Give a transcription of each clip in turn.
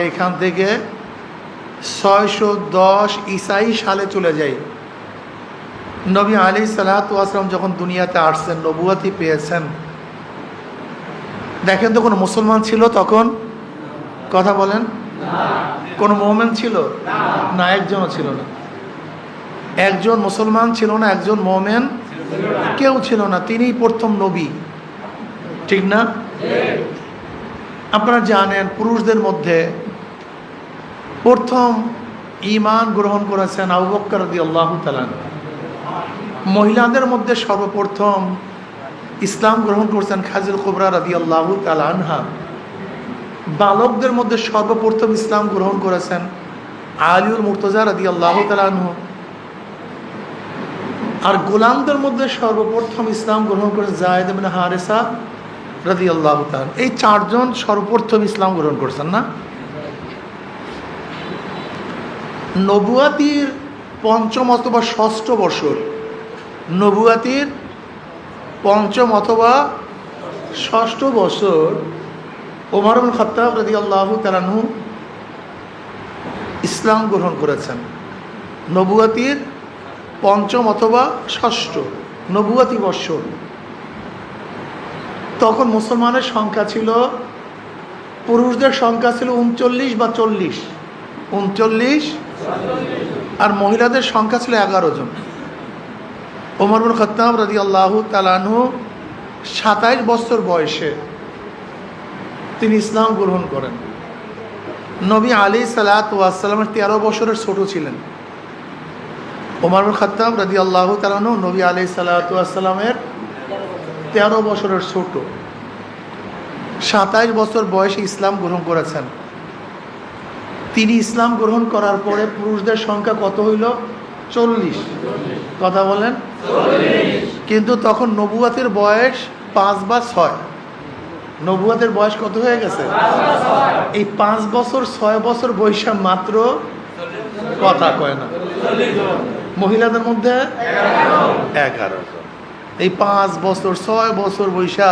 এখান থেকে 610 ঈসাই সালে চলে যাই। নবী আলাইহিস সালাতু ওয়াস সালাম যখন দুনিয়াতে আসছেন, নবুয়তি পেয়েছেন, দেখেন তো কোনো মুসলমান ছিল তখন? কথা বলেন। কোনো মুমিন ছিল না? একজনও ছিল না। একজন মুসলমান ছিল না, একজন মুমিন কেউ ছিল না। তিনিই প্রথম নবী, ঠিক না? আপনারা জানেন পুরুষদের মধ্যে প্রথম ঈমান গ্রহণ করেছেন আবু বকর রাদিয়াল্লাহু তাআলা। মহিলাদের মধ্যে সর্বপ্রথম ইসলাম গ্রহণ করেছেন খাদিজা কুবরা রাদিয়াল্লাহু তাআলা আনহা। বালকদের মধ্যে সর্বপ্রথম ইসলাম গ্রহণ করেছেন আলীউল মুর্তজা রাদিয়াল্লাহু তাআলা আনহু। আর গোলামদের মধ্যে সর্বপ্রথম ইসলাম গ্রহণ করেছেন যায়েদ ইবনে হারেসা রাদিয়াল্লাহু তাআলা। এই চারজন সর্বপ্রথম ইসলাম গ্রহণ করেছেন না? নবুয়াতির পঞ্চম অথবা ষষ্ঠ বছর, নবুয়াতির পঞ্চম অথবা ষষ্ঠ বছর ওমর ইবনে খাত্তাব রাদিয়াল্লাহু তাআলা আনহু ইসলাম গ্রহণ করেছেন। নবুয়াতির পঞ্চম অথবা ষষ্ঠ নবুয়াতি বৎসর। তখন মুসলমানের সংখ্যা ছিল, পুরুষদের সংখ্যা ছিল 39 বা 40, 39, আর মহিলাদের সংখ্যা ছিল 11 জন। ওমর ইবনে খাত্তাব রাদিয়াল্লাহু তাআলা আনহু 27 বছর বয়সে তিনি ইসলাম গ্রহণ করেন। নবী আলাইহিস সালাতু ওয়াস সালামের 13 বছরের ছোট ছিলেন। ওমর ইবনে খাত্তাব রাদিয়াল্লাহু তাআলা আনহু নবী আলাইহিস সালাতু ওয়াস সালামের 13 বছরের ছোট। 27 বছর বয়সে ইসলাম গ্রহণ করেছেন। তিনি ইসলাম গ্রহণ করার পরে পুরুষদের সংখ্যা কত হইল? 40। কথা বলেন। কিন্তু তখন নবুয়াতের বয়স 5 বা 6। নবুয়াতের বয়স কত হয়ে গেছে? এই 5 বছর 6 বছর বয়সে মাত্র কথা কয় না। মহিলাদের মধ্যে 11 জন। এই 5 বছর 6 বছর বয়সা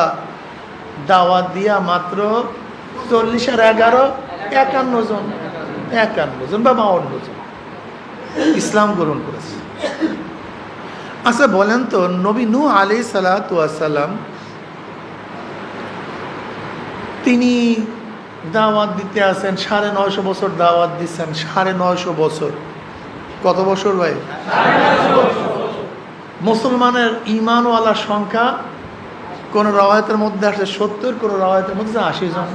দাওয়াত দিয়া মাত্র 40 আর 11 51 জন, 51 জন বা 52 জন ইসলাম গ্রহণ করেছে। আচ্ছা বলেন তো, নবী নূহ আলাইহিস সালাতু ওয়াস সালাম তিনি দাওয়াত দিতে আসেন, 950 বছর দাওয়াত দিচ্ছেন। 950 বছর, কত বছর ভাই? মুসলমানের ঈমানওয়ালার সংখ্যা কোন রওয়ায়াতের মধ্যে আসে 70, কোন রওয়ায়াতের মধ্যে 80 জন,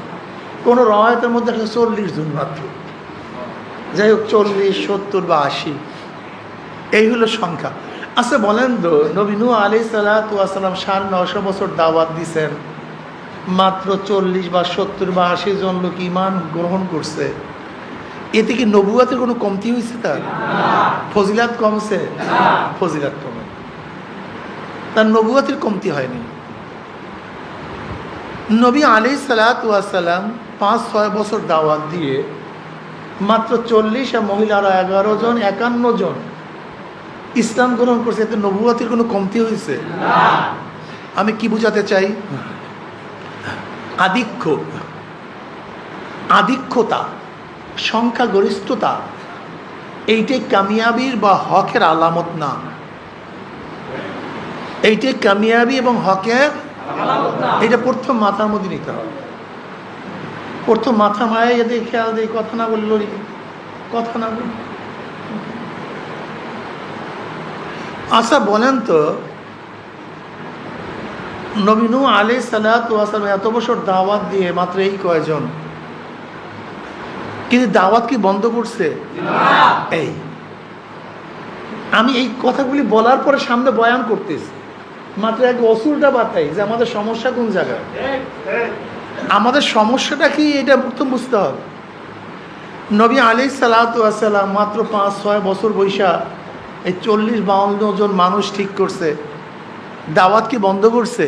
কোন রওয়ায়াতের মধ্যে আসে 40 জন মাত্র। যাই হোক, 40, 70 বা 80 এই হলো সংখ্যা। আচ্ছা বলেন তো, নবী নূহ আলাইহিস সালাতু ওয়াস সালাম 950 বছর দাওয়াত দিছেন, মাত্র 40 বা 70 বা 80 জন লোক ঈমান গ্রহণ করছে। এতে কি নবুয়াতের কোনো কমতি হয়েছে? তার ফজিলাত কমছে? ফজিলাত কমে, তার নবুয়াতের কমতি হয়নি। নবী আলাইহিস সালাতু ওয়াস সালাম 5-6 বছর দাওয়াত দিয়ে মাত্র 40, আর মহিলারা 11 জন, 51 জন ইসলাম গ্রহণ করছে। এতে নবুয়াতের কোনো কমতি হয়েছে? আমি কি বুঝাতে চাই? আধিক্যতা, সংখ্যাগরিষ্ঠতা এইটাই কামিয়াবির বা হকের আলামত না। এইটাই কামিয়াবি এবং হকের এটা প্রথম মাথার মধ্যে নিতে হবে। প্রথম মাথা মায়ে যদি খেয়াল দিই, কথা না বলল, কথা না বল। আচ্ছা বলেন তো, নবী নূহ আলাইহিস সালাতু ওয়াস সালাম এত বছর দাওয়াত দিয়ে মাত্র এই কয়জন, কিন্তু দাওয়াত কি বন্ধ করছে? এই আমি এই কথাগুলি বলার পরে সামনে বয়ান করতেছি, মাত্র এক অসুলটা বাতাই যে আমাদের সমস্যা কোন জায়গায়, আমাদের সমস্যাটা কি, এটা প্রথম বুঝতে হবে। নবী আলাইহিস সালাতু ওয়াস সালাম মাত্র 5-6 বছর বয়সা এই 40-52 জন মানুষ ঠিক করছে। দাওয়াত কি বন্ধ করছে?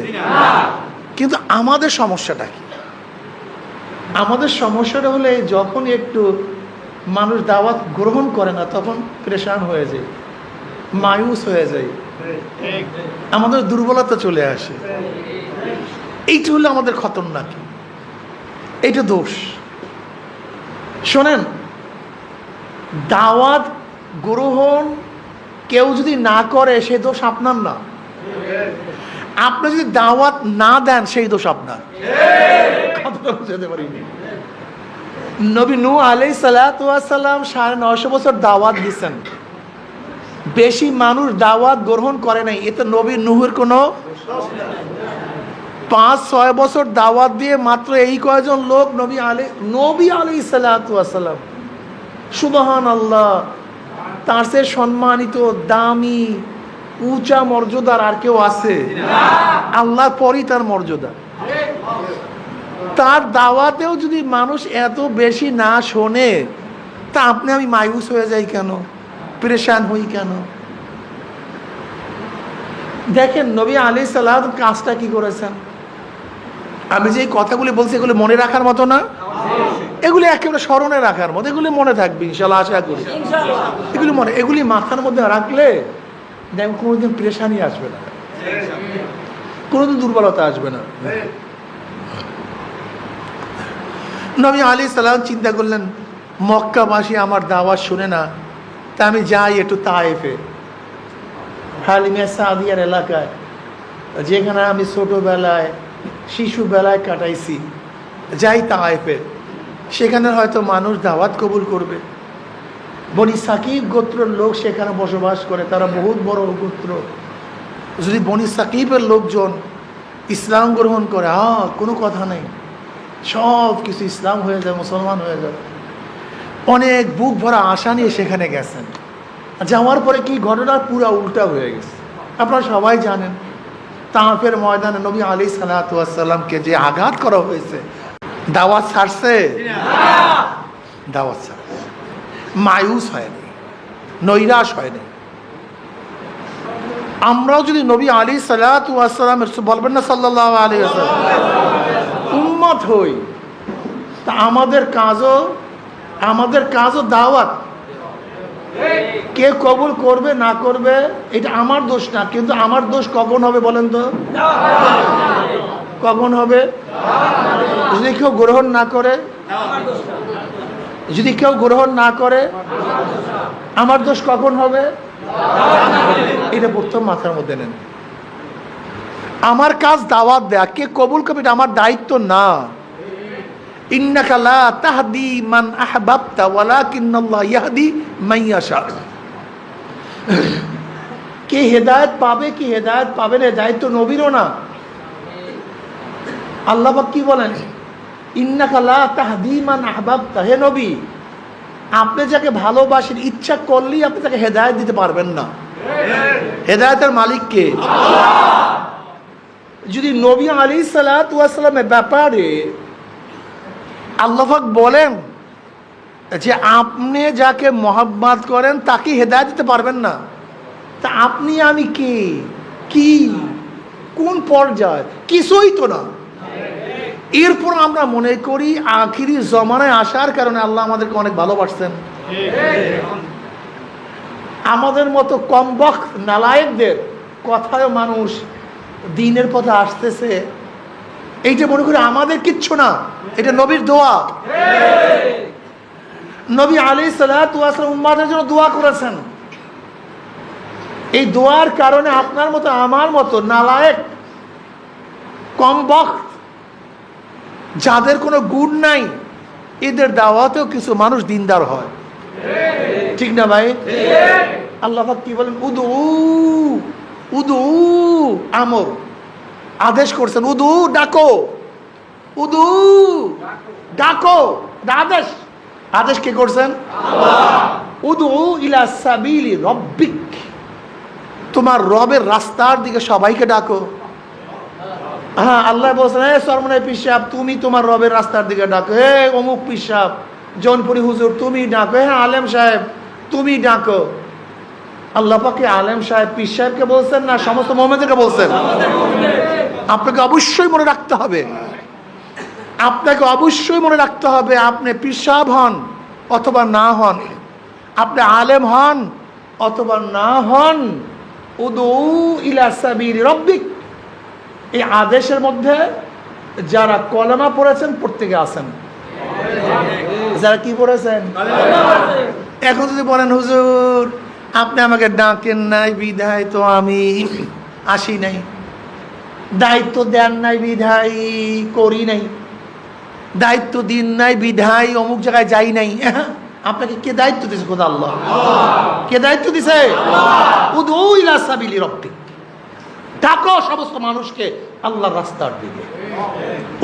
কিন্তু আমাদের সমস্যাটা কি? আমাদের সমস্যাটা হলে যখন একটু মানুষ দাওয়াত গ্রহণ করে না, তখন পেরেশান হয়ে যায়, মায়ুস হয়ে যায়, আমাদের দুর্বলতা চলে আসে। এইটা হলো আমাদের খতরনাক, এইটা দোষ। শোনেন, দাওয়াত গ্রহণ কেউ যদি না করে সেই দোষ আপনার না, আপনি যদি দাওয়াত না দেন সেই দোষ আপনার। নবী নূহ আলাইহিস সালাতু ওয়াস সালাম 950 বছর দাওয়াত দিচ্ছেন, বেশি মানুষ দাওয়াত গ্রহণ করে নাই, এতে নবী নূহের কোনো 5-6 বছর দাওয়াত দিয়ে মাত্র এই কয়জন লোক নবী আলাইহিস সালাতু ওয়াস সালাম, সুবহানাল্লাহ, তার চেয়ে সম্মানিত, দামি, উঁচা মর্যাদার আর কেউ আছে? আল্লাহর পরই তার মর্যাদা। তার দাওয়াতেও যদি মানুষ এত বেশি না শোনে, তা আপনি আমি মায়ুস হয়ে যাই কেন, পরেশান হই কেন? দেখেন নবী আলাইহিস সালাম কাজটা কি করেছেন। আমি যে কথাগুলি বলছি এগুলি মনে রাখার মতো না, এগুলি একেবারে স্মরণে রাখার মতো, এগুলি মনে থাকবে ইনশাআল্লাহ, আশা করি। এগুলি মাথার মধ্যে রাখলে দেখবেন কোনোদিন পরেশানি আসবে না, কোনোদিন দুর্বলতা আসবে না। নবী আলাইহিস সালাম চিন্তা করলেন, মক্কাবাসী আমার দাওয়াত শুনে না, তা আমি যাই একটু তায়েফে, হালিমা সাদিয়ার এলাকায়, যেখানে আমি ছোটোবেলায় শিশুবেলায় কাটাইছি, যাই তায়েফে, সেখানে হয়তো মানুষ দাওয়াত কবুল করবে। বনি সাকিব গোত্রের লোক সেখানে বসবাস করে, তারা বহুত বড় গোত্র। যদি বনি সাকিবের লোকজন ইসলাম গ্রহণ করে, কোনো কথা নেই, সব কিছু ইসলাম হয়ে যায়, মুসলমান হয়ে যায়। অনেক বুক ভরা আশা নিয়ে সেখানে গেছেন, যাওয়ার পরে কি ঘটনা পুরা উল্টা হয়ে গেছে। আপনারা সবাই জানেন, তায়েফের ময়দানে নবী আলাইহিস সালাতু ওয়াস সালামকে যে আঘাত করা হয়েছে, দাওয়াত ছাড়ছে, দাওয়াত ছাড়ছে, মায়ুস হয়নি, নৈরাশ হয়নি। আমরাও যদি নবী আলাইহিস সালাতু ওয়াস সালামের, বলবেন না সাল্লাল্লাহু আলাইহি ওয়াসাল্লাম, উম্মত হই, তা আমাদের কাজও দাওয়াত। কে কবুল করবে না করবে এটা আমার দোষ না, কিন্তু আমার দোষ কখন হবে বলেন তো? কখন হবে? যদি কেউ গ্রহণ না করে, আমার দোষ কখন হবে? এটা প্রথম মাথার মধ্যে নেন। আমার কাজ দাওয়াত দেয়া, কে কবুল করবে এটা আমার দায়িত্ব না। ইন্নাকা লা তাহদি মান আহবাবতা ওয়ালাকিন্নাল্লাহ ইয়াহদি মান ইয়াশা। কে হেদায়েত পাবে কি হেদায়েত পাবে না, দায়িত্ব নবীরও না। আল্লাহ পাক কি বলেন? ইন্নাকা লা তাহদি মান আহবাবতা, হে নবী, আপনি যাকে ভালোবাসেন ইচ্ছা করলেই আপনি তাকে হেদায়েত দিতে পারবেন না। হেদায়েতের মালিক কে? যদি নবী আলাইহিস সালাতু ওয়াস সালামের ব্যাপারে আল্লাহ পাক বলেন যে আপনি যাকে মহব্বত করেন তাকে হেদায়েত দিতে পারবেন না, তা আপনি আমি কে, কি, কোন পর্যায়? কিছুই তো না। এরপর আমরা মনে করি আখিরি জমানায় আসার কারণে আল্লাহ আমাদেরকে অনেক ভালোবাসছেন। আমাদের মতো কমবক্ত নালায়েকদের কথায় মানুষ দ্বীনের পথে আসতেছে, এইটা মনে করি আমাদের কিচ্ছু না, এটা নবীর দোয়া। নবী আলাইহিস সালাতু ওয়াস সালাম উম্মতের জন্য দোয়া করেছেন। এই দোয়ার কারণে আপনার মতো আমার মতো নালায়েক কমবক্ত যাদের কোনো গুণ নাই, এদের দাওয়াতেও কিছু মানুষ দিনদার হয়, ঠিক না ভাই? আল্লাহ পাক কি বলেন? উদু আমর, আদেশ করছেন, উদু ডাকো, আদেশ কে করছেন? উদু ইলা সাবিলি রব্বিক, তোমার রবের রাস্তার দিকে সবাইকে ডাকো। হ্যাঁ, আল্লাহ বলছেন, হে সরমনাই পীর সাহেব, তুমি তোমার রবের রাস্তার দিকে ডাকো। হে অমুক পীর সাহেব, জৌনপুরি হুজুর, তুমি ডাকো। হ্যাঁ আলেম সাহেব, তুমি ডাকো। আল্লাহ পাকে আলেম সাহেব পীর সাহেবকে বলছেন না সমস্ত মুমিনদেরকে বলছেন? আপনাকে অবশ্যই মনে রাখতে হবে, আপনি পীর সাহেব হন অথবা না হন, আপনি আলেম হন অথবা না হন, উদু ইলা সাবিলি রব্বিক, এই আদেশের মধ্যে যারা কলেমা পড়েছেন প্রত্যেকে আছেন, যারা কি পড়েছেন? এখন যদি বলেন হুজুর আপনি আমাকে ডাকেন নাই বিধায় তো আমি আসি নাই, দায়িত্ব দেন নাই বিধায় করি নাই, দায়িত্ব দিন নাই বিধায় অমুক জায়গায় যাই নাই, আপনাকে কে দায়িত্ব দিয়েছে? খোদা আল্লাহ। কে দায়িত্ব দিছে? উদউ ইলা সাবিলি রাব্বিক, ডাকো সমস্ত মানুষকে আল্লাহর রাস্তার দিকে।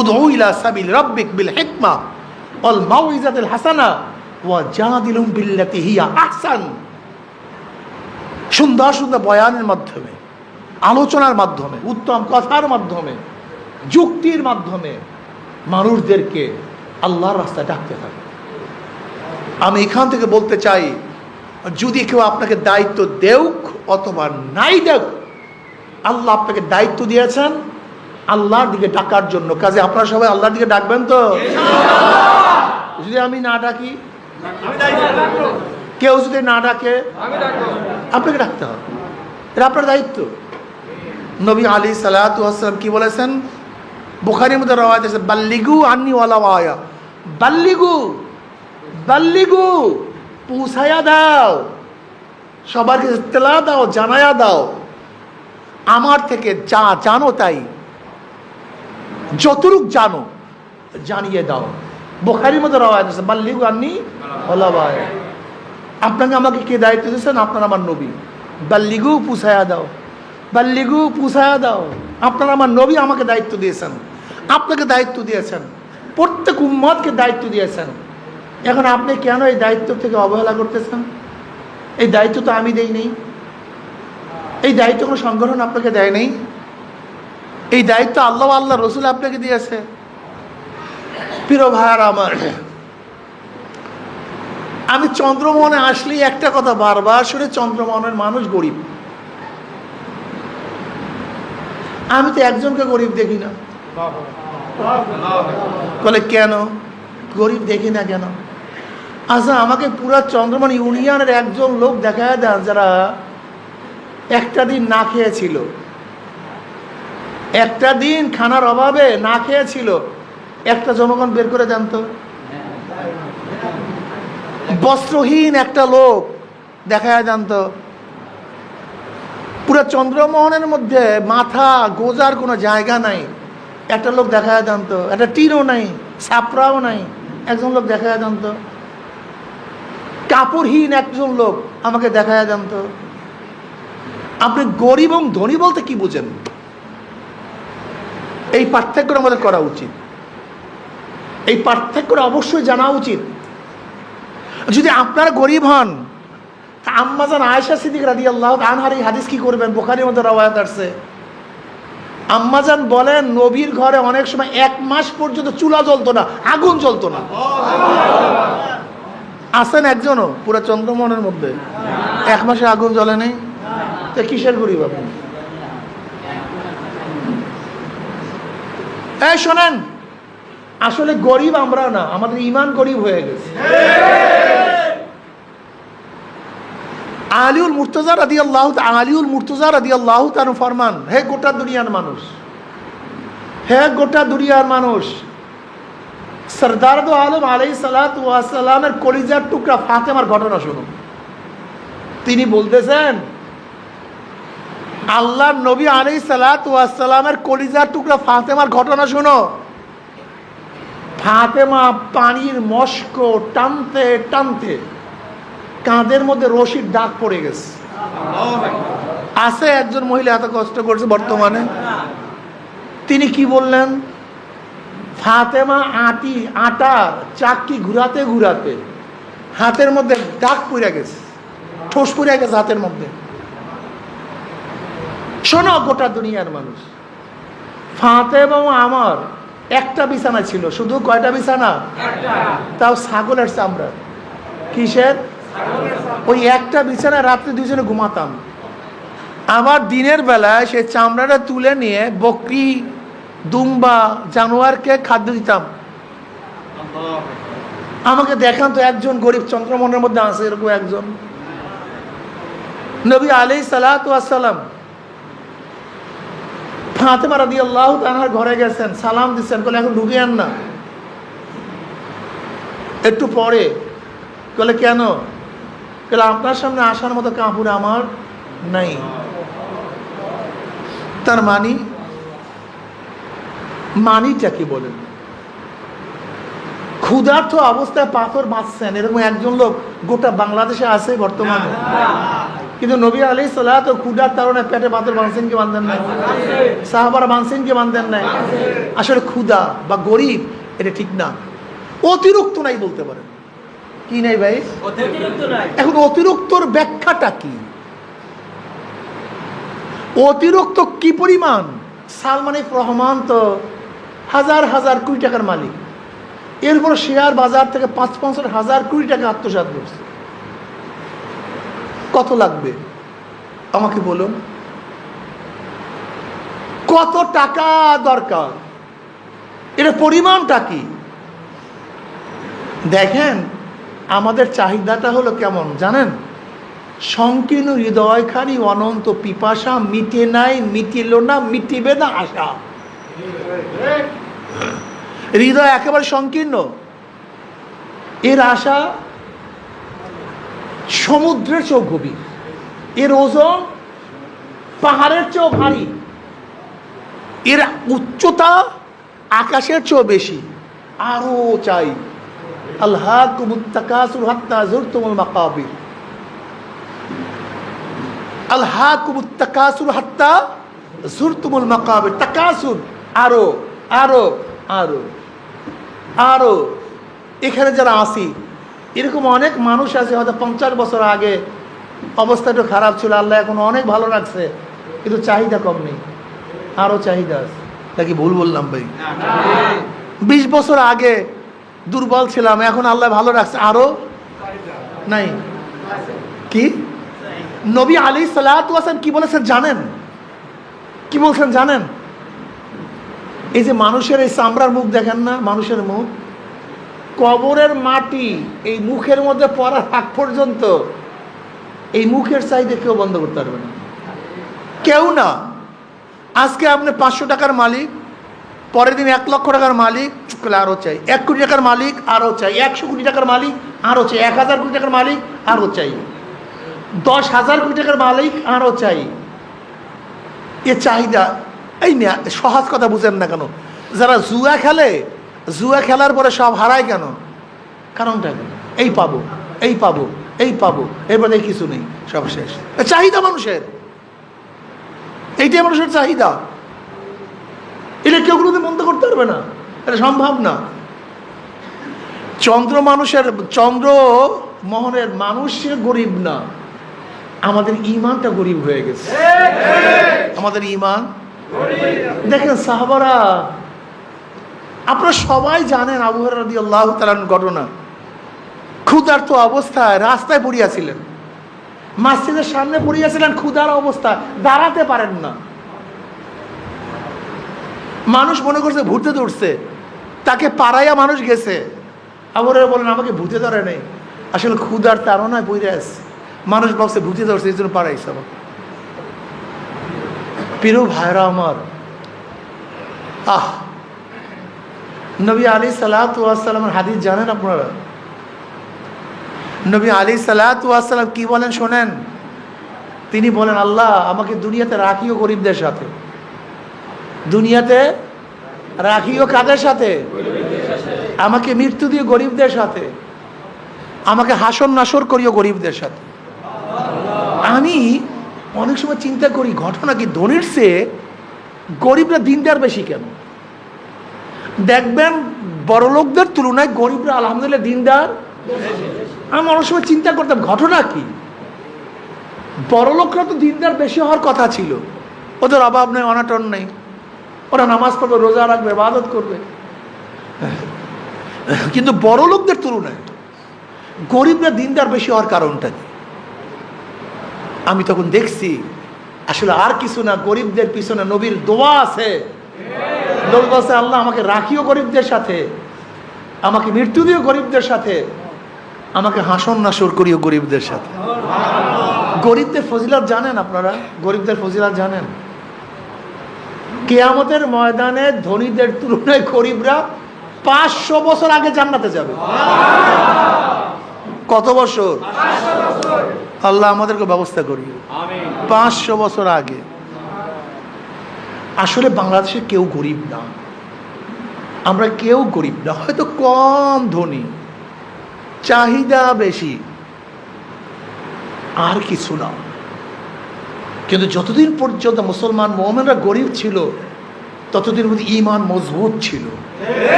উদউ ইলা সাবিলি রাব্বিক বিল হিকমা ওয়াল মাউইজাতিল হাসানা ওয়া জাদিলুম বিল্লাতি হিয়া আহসান। সুন্দর সুন্দর বয়ানের মাধ্যমে, আলোচনার মাধ্যমে, উত্তম কথার মাধ্যমে, যুক্তির মাধ্যমে মানুষদেরকে আল্লাহর রাস্তায় ডাকতে থাকে। আমি এখান থেকে বলতে চাই, যদি কেউ আপনাকে দায়িত্ব দেউক অথবা নাই দেউক, আল্লাহ আপনাকে দায়িত্ব দিয়েছেন আল্লাহর দিকে ডাকার জন্য। কাজে আপনারা সবাই আল্লাহর দিকে ডাকবেন তো? যদি আমি না ডাকি, কেউ যদি না ডাকে, আপনাকে ডাকতে হবে, এটা আপনার দায়িত্ব। নবী আলাইহিস সালাতু ওয়াস সালাম কি বলেছেন? বুখারীর মধ্যে রওয়ায়াত আছে, বাল্লিগু আন্নি ওয়ালাউ আয়া। বাল্লিগু, বাল্লিগু, পৌঁছায়া দাও, সবাইকে ইত্তলা দাও, জানায়া দাও, আমার থেকে যা জানো তাই, যতটুক জানো জানিয়ে দাও। বুখারীর মধ্যে রওয়ায়াত আছে, বাল্লিগু আন্নি ওয়ালাউ আয়া। আপনাকে আমাকে কে দায়িত্ব দিয়েছেন? আপনার আমার নবী। বাল্লিগু, পৌঁছায়া দাও, বাল্লিগু, পৌঁছায়া দাও। আপনার আমার নবী আমাকে দায়িত্ব দিয়েছেন, আপনাকে দায়িত্ব দিয়েছেন, প্রত্যেক উম্মতকে দায়িত্ব দিয়েছেন। এখন আপনি কেন এই দায়িত্ব থেকে অবহেলা করতেছেন? এই দায়িত্ব তো আমি দেই নেই, এই দায়িত্ব কোনো সংগঠন আপনাকে দেয় নেই, এই দায়িত্ব আল্লাহ আল্লাহ রসুল আপনাকে দিয়েছে। প্রিয় ভাইয়ার আমার, আমি চন্দ্রমোহনে আসলেই একটা কথা বারবার শুনে, চন্দ্রমোহনের মানুষ গরিব। আমি তো একজনকে গরিব দেখি না। বলে কেন গরিব দেখি না কেন? আচ্ছা, আমাকে পুরা চন্দ্রমোহন ইউনিয়নের একজন লোক দেখায় দেন যারা একটা দিন না খেয়েছিল, একটা দিন খানার অভাবে না খেয়েছিল, একটা জনগণ বের করে দেন তো। বস্ত্রহীন একটা লোক দেখায় দেন তো। পুরো চন্দ্রমোহনের মধ্যে মাথা গোজার কোনো জায়গা নাই, একটা লোক দেখায় দেন তো। একটা টিনও নাই, ছাপড়াও নাই, একজন লোক দেখায় দেন তো। কাপড়হীন একজন লোক আমাকে দেখায় দেন তো। আপনি গরিব এবং ধনী বলতে কি বুঝেন? এই পার্থক্যটা আমাদের করা উচিত, এই পার্থক্যটা অবশ্যই জানা উচিত। যদি আপনারা গরিব হন, আম্মাজান আয়েশা সিদ্দিকা রাদিয়াল্লাহু আনহার এই হাদিস কি করবেন? বুখারীর মধ্যে রওয়ায়াত আছে, আম্মাজান বলেন নবীর ঘরে অনেক সময় 1 মাস পর্যন্ত চুলা জ্বলতো না, আগুন জ্বলতো না। আছেন একজনও পুরো চন্দ্রমোহনের মধ্যে 1 মাসে আগুন জ্বলে নেই? তো কিসের গরিব আপনি? এই শোনেন, আসলে গরিব আমরা না, আমাদের ঈমান গরিব হয়ে গেছে। আলিউল মুর্তজা রাদিয়াল্লাহু তাআলা ফরমান, হে গোটা দুনিয়ার মানুষ, হে গোটা দুনিয়ার মানুষ, সরদার দো আলম আলাইহিস সালাতু ওয়াস সালামের কলিজার টুকরা ফাতেমার ঘটনা শুনো। তিনি বলতেছেন, আল্লাহর নবী আলাইহিস সালাতু ওয়াস সালামের কলিজার টুকরা ফাতেমার ঘটনা শুনো। ফাতেমা পানির মস্ক টানতে টানতে কাঁধের মধ্যে রশির দাগ পড়ে গেছে। আছে একজন মহিলা এত কষ্ট করছে বর্তমানে, তিনি কি বললেন? ফাতেমা আটার চাকরি ঘুরাতে ঘুরাতে হাতের মধ্যে দাগ পড়ে গেছে, ঠোস পড়ে গেছে হাতের মধ্যে। শোনো গোটা দুনিয়ার মানুষ, ফাতেমা আমার একটা বিছানা ছিল, শুধু কয়টা বিছানা? তাও ছাগলের চামড়া। কিসের? ওই একটা বিছানায় রাত্রে দুজনে ঘুমাতাম। আবার দিনের বেলায় সে চামড়াটা তুলে নিয়ে বকরি, দুম্বা, জানোয়ারকে খাদ্য দিতাম। আমাকে দেখান তো একজন গরিব চন্দ্রমোহনের মধ্যে আছে এরকম একজন। নবী আলাইহিস সালাতু ওয়াস সালাম ফাতেমা রাদিয়াল্লাহু তাআলার ঘরে গেছেন, সালাম দিচ্ছেন, বলে এখন ঢুকিয়েন না, একটু পরে বলে কেন? বলে আপনার সামনে আসার মতো কাপড় আমার নাই। তার মানিটা কি বলেন? ক্ষুধার্ত অবস্থায় পাথর বাঁচছেন এরকম একজন লোক গোটা বাংলাদেশে আছে বর্তমানে? কিন্তু নবী আলাইহিস সালাতু ক্ষুধার কারণে পেটে পাথর বাঁধছেন কি বাঁধেন নাই? সাহাবারা বাঁধছেন কি বাঁধেন নাই? আসলে ক্ষুধা বা গরিব এটা ঠিক না, অতিরিক্ত নাই বলতে পারেন। কি নাই ভাই? এখন অতিরিক্তর ব্যাখ্যাটা কি? অতিরিক্ত কি পরিমাণ? সালমান এফ রহমান তো হাজার হাজার কোটি টাকার মালিক, এরপর শেয়ার বাজার থেকে ৫-৫০ কোটি টাকা আত্মসাৎ করছে। কত লাগবে আমাকে বলুন? কত টাকা দরকার? এর পরিমাণটা কি? দেখেন আমাদের চাহিদাটা হলো কেমন জানেন? সংকীর্ণ হৃদয়খানি অনন্ত পিপাসা, মিটে নাই, মিটিল না, মিটিবে না আশা। হৃদয় একেবারে সংকীর্ণ, এর আশা সমুদ্রের চেয়েও গভীর, এর ওজন পাহাড়ের চেয়েও ভারী, এর উচ্চতা আকাশের চেয়েও বেশি। আরো চাই। আলহাকুমুত তাকাসুর হাত্তা যুরতুমুল মাকাবির, আলহাকুমুত তাকাসুর হাত্তা যুরতুমুল মাকাবির। তাকাসুর, আরো আরো আরো আরো। এখানে যারা আসি এরকম অনেক মানুষ আছে, হয়তো 50 বছর আগে অবস্থা একটু খারাপ ছিল, আল্লাহ এখন অনেক ভালো রাখছে, কিন্তু চাহিদা কম নেই, আরো চাহিদা আছে। নাকি ভুল বললাম ভাই? 20 বছর আগে দুর্বল ছিলাম, এখন আল্লাহ ভালো রাখছে, আরো নাই। কি নবী আলাইহিস সালাতু ওয়াস সালাম কি বলেছেন জানেন? কি বলছেন জানেন? এই যে মানুষের এই চামড়ার মুখ দেখেন না, মানুষের মুখ, কবরের মাটি এই মুখের মধ্যে পড়ার আগ পর্যন্ত এই মুখের চাহিদা কেউ বন্ধ করতে পারবে না, কেউ না। আজকে আপনি 500 টাকার মালিক, পরের দিন 1 লক্ষ টাকার মালিক, আরো চাই। 1 কোটি টাকার মালিক, আরো চাই। 100 কোটি টাকার মালিক, আরো চাই। 1000 কোটি টাকার মালিক, আরো চাই। 10,000 কোটি টাকার মালিক, আরো চাই। এ চাহিদা। এই না, সহজ কথা বুঝেন না কেন? যারা জুয়া খেলে, জুয়া খেলার পরে সব হারায় কেন? কারণটা কি? এই পাবো, এই পাবো, এই পাবো, এরপরে কিছু নেই, সব শেষ। চাহিদা মানুষের, এইটাই মানুষের চাহিদা। এটা কেউ কোনোদিন বন্ধ করতে পারবে না, এটা সম্ভব না। চন্দ্র মোহনের মানুষের গরিব না, আমাদের ইমানটা গরিব হয়ে গেছে। আমাদের ইমান দেখেন, সাহাবারা, আপনারা সবাই জানেন আবু হুরায়রা রাদিয়াল্লাহু তাআলার ঘটনা। ক্ষুধার্ত অবস্থায় রাস্তায় পড়িয়াছিলেন, মসজিদের সামনে পড়িয়াছিলেন, ক্ষুধার অবস্থায় দাঁড়াতে পারেন না। মানুষ মনে করছে ভূতে ধরছে, তাকে পাড়াইয়া মানুষ গেছে। আবু হুরায়রা বলেন, আমাকে ভূতে ধরে নেই, আসলে ক্ষুধার তাড়নায় পড়ে আছে। মানুষ ভাবছে ভূতে ধরছে, এই জন্য পাড়াইছে আমাকে। প্রিয় ভাইরা আমার, নবী আলাইহিস সালাতু ওয়াস সালামের হাদিস জানেন আপনারা? নবী আলাইহিস সালাতু ওয়াস সালাম কি বলেন শোনেন? তিনি বলেন, আল্লাহ আমাকে দুনিয়াতে রাখিও গরিবদের সাথে। দুনিয়াতে রাখিও কাদের সাথে? আমাকে মৃত্যু দিয়ে গরিবদের সাথে, আমাকে হাসর নাসর করিও গরিবদের সাথে। আমি অনেক সময় চিন্তা করি, ঘটনা কি ধনীর চেয়ে গরিবরা দিনদার বেশি কেন? দেখবেন বড়লোকদের তুলনায় গরিবরা আলহামদুলিল্লাহ দিনদার। আমি অনেক সময় চিন্তা করতাম, ঘটনা কি? বড়লোকরা তো দিনদার বেশি হওয়ার কথা ছিল, ওদের অভাব নেই, অনাটন নেই, ওরা নামাজ পড়বে, রোজা রাখবে, ইবাদত করবে। কিন্তু বড়লোকদের তুলনায় গরিবরা দিনদার বেশি হওয়ার কারণটা কি? আমি তখন দেখছি আসলে আর কিছু না, গরিবদের পিছনে নবীর দোয়া আছে। নবী বলছে, আল্লাহ আমাকে রাখিও গরিবদের সাথে, আমাকে মৃত্যু দিও গরিবদের সাথে, আমাকে হাসন নাসর করিও গরিবদের সাথে। গরিবদের ফজিলত জানেন আপনারা? গরিবদের ফজিলত জানেন? কিয়ামতের ময়দানে ধনীদের তুলনায় গরিবরা 500 বছর আগে জান্নাতে যাবে। কত বছর? আল্লাহ আমাদেরকে ব্যবস্থা করি। 500 বছর আগে। আসলে বাংলাদেশে কেউ গরিব না, আমরা কেউ গরিব না, হয়তো কম ধনী, চাহিদা বেশি, আর কিছু না। কিন্তু যতদিন পর্যন্ত মুসলমান মুমিনরা গরিব ছিল ততদিন মধ্যে ঈমান মজবুত ছিল,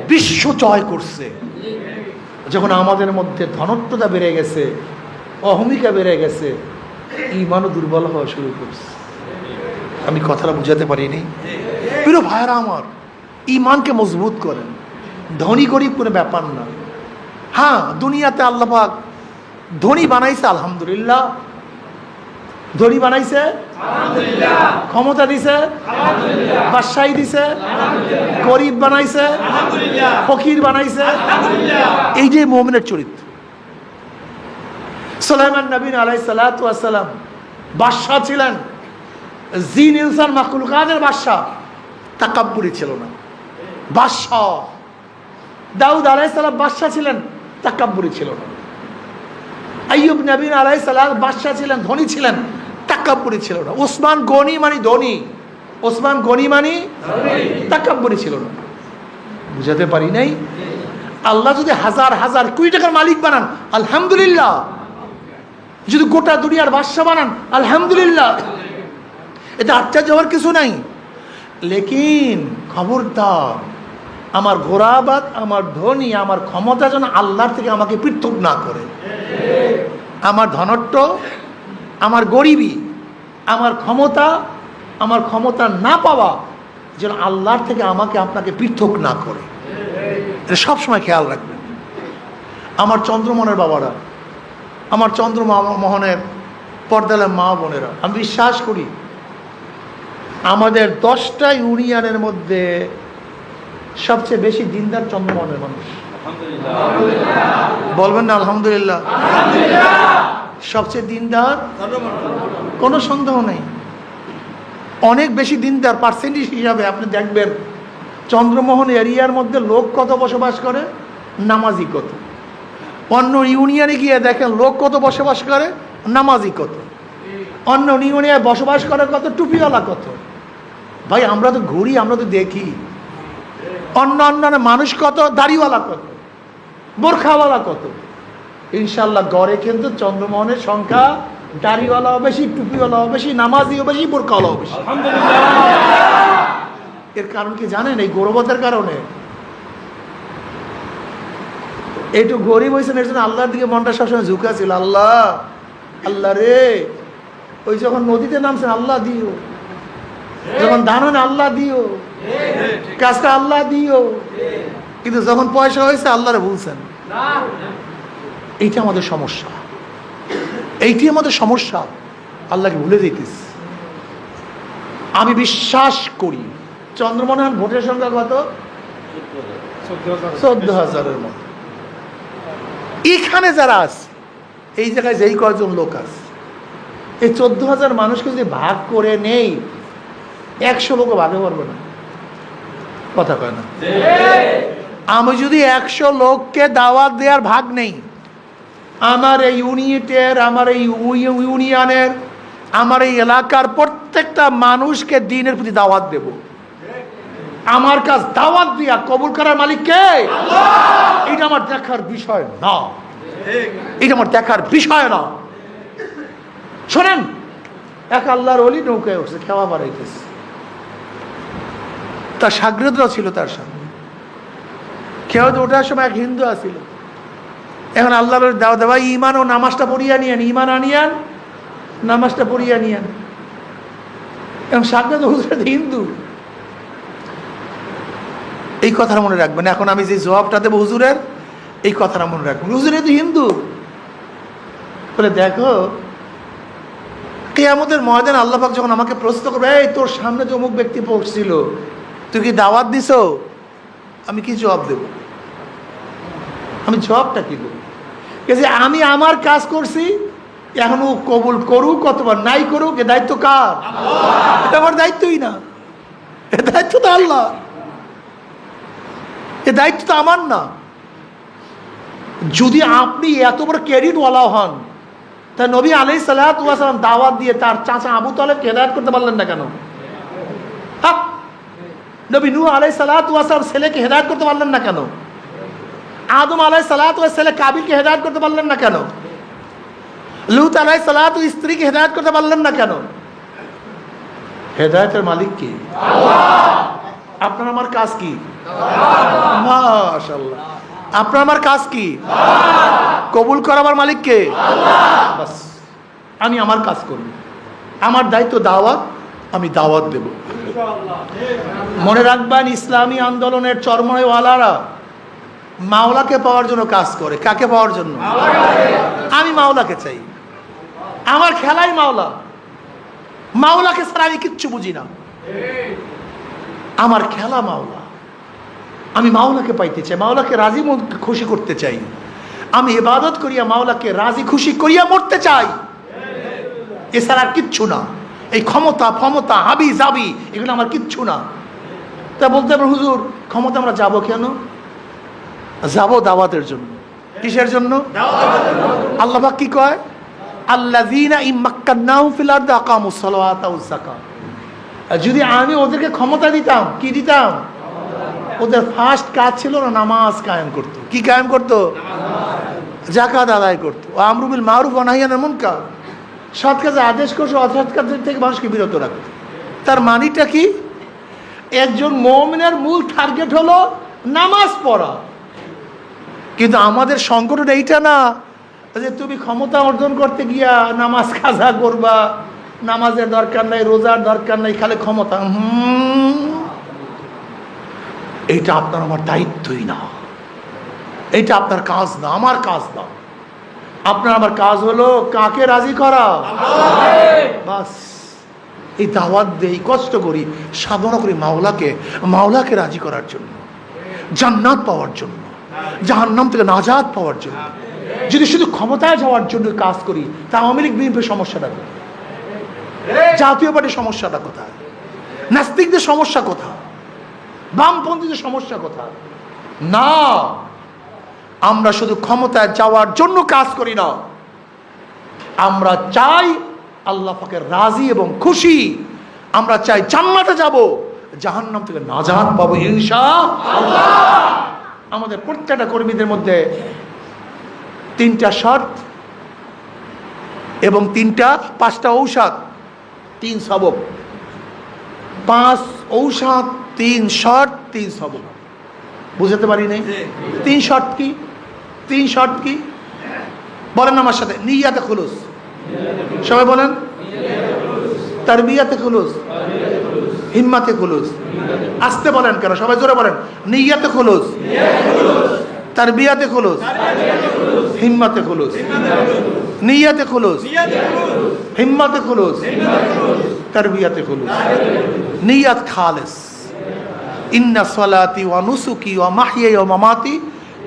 বিশ্ব জয় করছে। যখন আমাদের মধ্যে ধনত্বতা বেড়ে গেছে, অহমিকা বেড়ে গেছে, ঈমানও দুর্বল হওয়া শুরু করছে। আমি কথাটা বুঝাতে পারিনি? প্রিয় ভাইরা আমার, ঈমানকে মজবুত করেন। ধনী গরিব কোনো ব্যাপার না। হ্যাঁ, দুনিয়াতে আল্লাহ পাক ধনী বানাইছে, আলহামদুলিল্লাহ। ধনী বানাইছে, ক্ষমতা দিছে, বাদশাহী দিছে, গরিব বানাইছে, ফকির বানাইছে। এই যে মুমিনের চরিত্র। সুলাইমান নবী আলাইহিস সালাতু ওয়াস সালাম বাদশা ছিলেন, জিন ইনসান মাখলুকাতের বাদশা, তাকাব্বুরি ছিল না, বাদশা। দাউদ আলাইহিস সালাম বাদশা ছিলেন, তাকাব্বুরি ছিল না। আইয়ুব নবী আলাইহিস সালাম বাদশা ছিলেন, ধনী ছিলেন, তাকাব্বুরি ছিল না। ওসমান গনি মানে ধনী, ওসমান গনি মানে তাকাব্বুরি ছিল না। বুঝাতে পারি নাই? আল্লাহ যদি হাজার হাজার কোটি টাকার মালিক বানান, আলহামদুলিল্লাহ। যদি গোটা দুনিয়ার বাদশা বানান, আলহামদুলিল্লাহ। এটা আশ্চর্য হওয়ার কিছু নাই। লেকিন খবরদার, আমার ঘোরাবাদ, আমার ধনী, আমার ক্ষমতা যেন আল্লাহর থেকে আমাকে পৃথক না করে। আমার ধনট্য, আমার গরিবী, আমার ক্ষমতা না পাওয়া যেন আল্লাহর থেকে আমাকে আপনাকে পৃথক না করে। এটা সবসময় খেয়াল রাখবেন। আমার চন্দ্রমোহনের বাবারা, আমার চন্দ্রমোহনের পর্দালের মা বোনেরা, আমি বিশ্বাস করি আমাদের 10টা ইউনিয়নের মধ্যে সবচেয়ে বেশি দিনদার চন্দ্রমোহনের মানুষ। বলবেন না আলহামদুলিল্লাহ? সবচেয়ে দিনদার, কোনো সন্দেহ নেই। অনেক বেশি দিনদার পার্সেন্টেজ হিসাবে আপনি দেখবেন চন্দ্রমোহন এরিয়ার মধ্যে লোক কত বসবাস করে, নামাজি কত। অন্য ইউনিয়নে গিয়ে দেখেন লোক কত বসবাস করে, নামাজি কত। অন্য ইউনিয়নে বসবাস করে কত, টুপিওয়ালা কত। ভাই আমরা তো ঘুরি, আমরা তো দেখি অন্য মানুষ কত, দাড়িওয়ালা কত, বোরখাওয়ালা কত। ইনশাল্লাহ গড়ে কিন্তু চন্দ্রমোহনের সংখ্যা দাড়িওয়ালাও বেশি, টুপিওয়ালাও বেশি, নামাজিও বেশি, বোরখাওয়ালাও বেশি। এর কারণ কি জানেন? এই গৌরবতার কারণে। একটু গরিব হয়েছেন, এর জন্য আল্লাহর দিকে মনটা সবসময় ঝুঁকা ছিল। আল্লাহ, আল্লাহ রে, ওই যখন নদীতে নামছেন আল্লাহ দিও, যখন দানন আল্লাহ দিও, কাজটা আল্লাহ দিও। কিন্তু যখন পয়সা হয়েছে আল্লাহরে ভুলছেন। এইটা আমাদের সমস্যা, এইটি আমাদের সমস্যা। আল্লাহকে ভুলে দিতেছি। আমি বিশ্বাস করি চন্দ্রমোহন ভোটের সংখ্যা কত, 14,000-এর মতো। এখানে যারা আছে, এই জায়গায় যেই কয়জন লোক আছে, এই 14,000 মানুষকে যদি ভাগ করে নেই, 100 লোকও ভাগে পারবে না। কথা কয় না? আমি যদি 100 লোককে দাওয়াত দেওয়ার ভাগ নেই, আমার এই ইউনিটের, আমার এই ইউনিয়নের, আমার এই এলাকার প্রত্যেকটা মানুষকে দ্বীনের প্রতি দাওয়াত দেব। আমার কাজ দাওয়াত দিয়া কবুল করার মালিক কে? এটা আমার দেখার বিষয় না, এটা আমার দেখার বিষয় না। শোনেন, এক আল্লাহর ওলি নৌকায় উঠছে, খেওয়া বাড়াইতেছে। তার সাগরেদরা ছিল তার সামনে। খেওয়াতে ওঠার সময় এক হিন্দু আসছিল। এখন আল্লাহর দাওয়াত দেওয়া, ইমান ও নামাজটা পড়িয়া নিয়েন, ইমান আনিয়ান, নামাজটা পড়িয়া নিয়েন। এবং সাগরেদ হুজুর হিন্দু। এই কথাটা মনে রাখবেন। এখন আমি যে জবাবটা দেবো হুজুরের, এই কথাটা মনে রাখবেন। হুজুরে তো হিন্দু বলে, দেখো কিয়ামতের ময়দানে আল্লাহ পাক যখন আমাকে প্রশ্ন করবে, এই তোর সামনে যে অমুক ব্যক্তি পড়ছিল, তুই কি দাওয়াত দিছ? আমি কি জবাব দেব? আমি জবাবটা কি দেবো? যে আমি আমার কাজ করছি, এখন ও কবুল করুক অথবা নাই করুক, এ দায়িত্ব কার? এটা আমার দায়িত্বই না, এ দায়িত্ব তো আল্লাহ। এ দায়িত্ব তো আমার না। যদি আপনি এত বড় ক্রেডিটওয়ালা হন, তা নবী আলাইহিস সালাতু ওয়াস সালাম দাওয়াত দিয়ে তার চাচা আবু তালেবকে হেদায়েত করতে পারলেন না কেন? নবী নূহ আলাইহিস সালাতু ওয়াস সালাম ছেলেকে হেদায়েত করতে পারলেন না কেন? আদম আলাইহিস সালাতু ওয়াস ছেলে কাবিলকে হেদায়েত করতে পারলেন না কেন? লূত আলাইহিস সালাতু স্ত্রীকে হেদায়েত করতে পারলেন না কেন? হেদায়েতের মালিক কে? আল্লাহ। আপনার আমার কাজ কি? মাশাআল্লাহ। আপনার আমার কাজ কি? কবুল করাবার মালিক কে? আল্লাহ। বাস, আমি আমার কাজ করব, আমার দায়িত্ব দাওয়াত, আমি দাওয়াত দেব। মনে রাখবেন, ইসলামী আন্দোলনের চরমনাইওয়ালারা মাওলাকে পাওয়ার জন্য কাজ করে। কাকে পাওয়ার জন্য? আমি মাওলাকে চাই, আমার খেলাই মাওলা। মাওলাকে ছাড়া আমি কিচ্ছু বুঝি না, আমার খেলা মাওলা। আমি মাওলাকে পাইতে চাই, মাওলাকে রাজি খুশি করতে চাই। আমি ইবাদত করিয়া মাওলাকে রাজি খুশি করিয়া মরতে চাই, এছাড়া আর কিচ্ছু না। এই ক্ষমতা ফমতা হাবি জাবি এগুলো আমার কিচ্ছু না। তা বলতে পারেন, হুজুর ক্ষমতা আমরা যাব কেন? যাব দাওয়াতের জন্য। কিসের জন্য? আল্লাহ পাক কি কয়? আল্লাযীনা ইম্মাক্কান্নাহুম ফিল আরদি আকামুস সালাওয়াতা ওয়াজ যাকাত। যদি আমি ওদেরকে ক্ষমতা দিতাম, কি দিতাম? ওদের ফার্স্ট কাজ ছিল না নামাজ কায়েম করতো। কি কায়েম করতো? যাকাত আদায় করতো। ও আমরু বিল মারুফ ওয়া নাহি আনিল মুনকার, সৎ কাজে আদেশ করছে, অসৎ কাজের থেকে মানুষকে বিরত রাখতো। তার মানিটা কি? একজন মুমিনের মূল টার্গেট হলো নামাজ পড়া। কিন্তু আমাদের সংকটটা এইটা না যে তুমি ক্ষমতা অর্জন করতে গিয়া নামাজ কাজা করবা, নামাজের দরকার নাই, রোজার দরকার নাই, খালি ক্ষমতা। এইটা আপনার আমার দায়িত্বই না, এইটা আপনার কাজ না, আমার কাজ না। আপনার আমার কাজ হলো কাকে রাজি করা? বাস। এই দাওয়াত দেই, কষ্ট করি, সাধনা করি মাওলাকে রাজি করার জন্য, জান্নাত পাওয়ার জন্য, জাহান্নাম থেকে নাজাত পাওয়ার জন্য। যদি শুধু ক্ষমতায় যাওয়ার জন্য কাজ করি, তা আওয়ামী লীগ বিএনপির সমস্যাটা কোথায়? জাতীয় পার্টির সমস্যাটা কোথায়? নাস্তিকদের সমস্যা কোথায়? বামপন্থীদের সমস্যা কোথায়? না, আমরা শুধু ক্ষমতায় যাওয়ার জন্য কাজ করি না, আমরা চাই আল্লাহ পাকের রাজি এবং খুশি। আমরা চাই জান্নাতে যাব, জাহান্নাম থেকে নাজাত পাবো ইনশাআল্লাহ। আমাদের প্রত্যেকটা কর্মীদের মধ্যে 3টা শর্ত এবং 5টা ঔষধ, 3 সবক। 5 ঔষধ, 3 শর্ত, 3 সবক। বুঝতে পারি নাই? 3 শর্ত কি? 3 শর্ত কি বলেন আমার সাথে? নিয়াতে খুলুস। সবাই বলেন। তারবিয়াতে খুলুস, হিম্মাতে খুলুস। আস্তে বলেন কেন? সবাই জোরে বলেন। নিয়াতে খুলুস, তারবিয়াতে খুলুস, হিম্মাতে খুলুস। নিয়াতে খুলুস, হিম্মাতে খুলুস, তারবিয়াতে খুলুস। নিয়াত খালিস। ইন্না সালাতি ওয়া নুসুকি ওয়া মাহইয়ায়া ওয়া মামাতি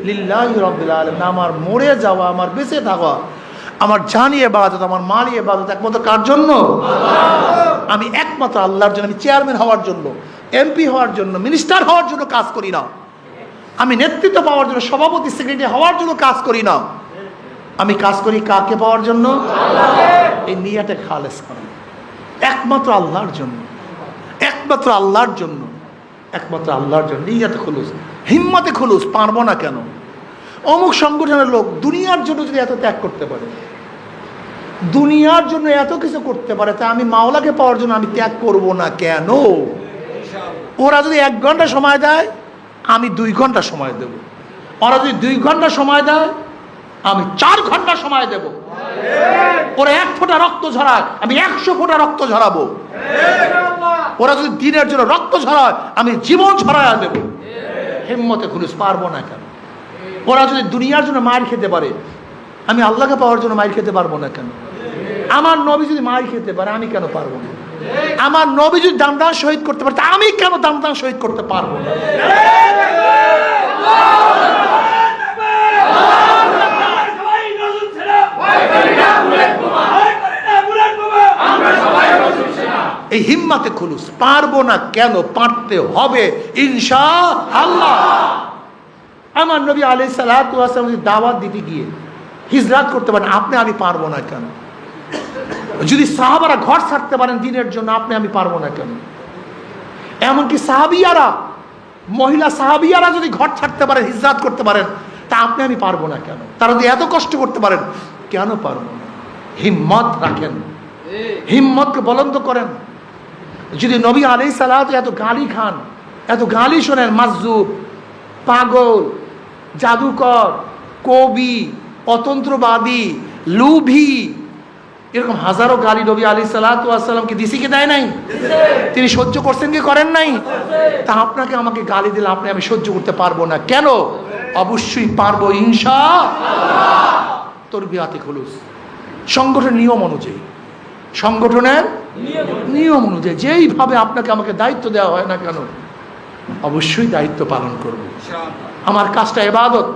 লিল্লাহি রাব্বিল আলামিন। আমার মরে যাওয়া, আমার বেঁচে থাকা, আমার জানি ইবাদত, আমার মালি ইবাদত একমাত্র কার জন্য? আমি একমাত্র আল্লাহর জন্য। আমি চেয়ারম্যান হওয়ার জন্য, এমপি হওয়ার জন্য, মিনিস্টার হওয়ার জন্য কাজ করি না। আমি নেতৃত্ব পাওয়ার জন্য, সভাপতি সেক্রেটারি হওয়ার জন্য কাজ করি না। আমি কাজ করি কাকে পাওয়ার জন্য? এই নিয়াতে খালেস করেন, একমাত্র আল্লাহর জন্য, একমাত্র আল্লাহর জন্য, একমাত্র আল্লাহর জন্য। নিয়াতে খুলুস, হিম্মতে খুলুস। পারবো না কেন? অমুক সংগঠনের লোক দুনিয়ার জন্য যদি এত ত্যাগ করতে পারে, দুনিয়ার জন্য এত কিছু করতে পারে, তা আমি মাওলাকে পাওয়ার জন্য আমি ত্যাগ করব না কেন? ওরা যদি 1 ঘন্টা সময় দেয়, আমি 2 ঘন্টা সময় দেব। ওরা যদি 2 ঘন্টা সময় দেয়, আমি 4 ঘন্টা সময় দেব। ওরা 1 ফোঁটা রক্ত ঝরায়, আমি 100 ফোঁটা রক্ত ঝরাবো। ওরা যদি দিনের জন্য রক্ত ঝরায়, আমি জীবন ঝরায়া দেব। হিম্মতে খুলুস। পারবো না কেন? ওরা যদি দুনিয়ার জন্য মার খেতে পারে, আমি আল্লাহকে পাওয়ার জন্য মার খেতে পারবো না কেন? আমার নবী যদি মার খেতে পারে, আমি কেন পারবো না? আমার নবী যদি দান শহীদ করতে পারে, আমি কেন দান শহীদ করতে পারবো না? এই হিম্মাতে খুলুস। পারবো না কেন? পারতে হবে ইনশাআল্লাহ। আমার নবী আলাইহিস সালাতু ওয়াস সালাম যদি দাওয়াত দিতে গিয়ে হিজরত করতে পারেন, আপনি আমি পারবো না কেন? যদি সাহাবারা ঘর ছাড়তে পারেন দিনের জন্য, আপনি আমি পারবো না কেন? এমনকি সাহাবিয়ারা, মহিলা সাহাবিয়ারা যদি ঘর ছাড়তে পারেন, হিজরত করতে পারেন, তা আপনি আমি পারবো না কেন? তারা যদি এত কষ্ট করতে পারেন, কেন পারবো না? হিম্মত রাখেন, হিম্মতকে বলন্দ করেন। যদি নবী আলাইহিস সালাতু এত গালি খান, এত গালি শোনেন, মাজজুব, পাগল, জাদুকর, কবি, অতন্ত্রবাদী, লুভি, এরকম হাজারো গালি নবী আলাইহিস সালাতু ওয়াস সালামকে দিছি কি দেয় নাই? তিনি সহ্য করছেন কি করেন নাই? তা আপনাকে আমাকে গালি দিলে আপনি আমি সহ্য করতে পারবো না কেন? অবশ্যই পারবো ইনশাআল্লাহ। তরবিয়াতে খুলুস, সংগঠনের নিয়ম অনুযায়ী, সংগঠনের নিয়ম অনুযায়ী যেইভাবে আপনাকে আমাকে দায়িত্ব দেওয়া হয় না কেন, অবশ্যই দায়িত্ব পালন করব। আমার কাজটা ইবাদত,